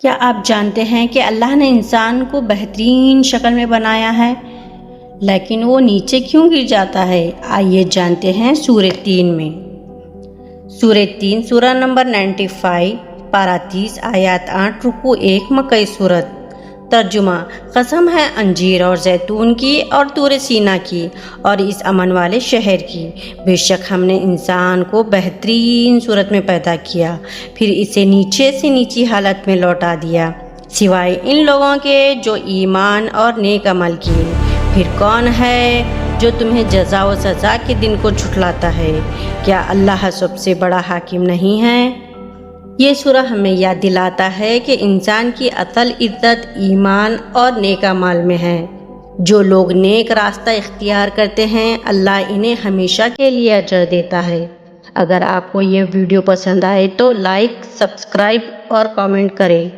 क्या आप जानते हैं कि अल्लाह ने इंसान को बेहतरीन शक्ल में बनाया है, लेकिन वो नीचे क्यों गिर जाता है? आइए जानते हैं सूरह 3 में। सूरह 3 सूरह नंबर 95 पारा 30 आयत 8 रुकू 1 मक्की सूरत। तर्जुमा: कसम है अंजीर और जैतून की और तूर सीना की और इस अमन वाले शहर की। बेशक हमने इंसान को बेहतरीन सूरत में पैदा किया, फिर इसे नीचे से नीची हालत में लौटा दिया, सिवाय इन लोगों के जो ईमान और नेक अमल किए। फिर कौन है जो तुम्हें जज़ा व सज़ा के दिन को झुठलाता है? क्या अल्लाह सबसे बड़ा हाकिम नहीं है? ये सूरह हमें याद दिलाता है कि इंसान की असल इज्जत ईमान और नेक अमाल में है। जो लोग नेक रास्ता इख्तियार करते हैं, अल्लाह इन्हें हमेशा के लिए अजर देता है। अगर आपको ये वीडियो पसंद आए तो लाइक, सब्सक्राइब और कमेंट करें।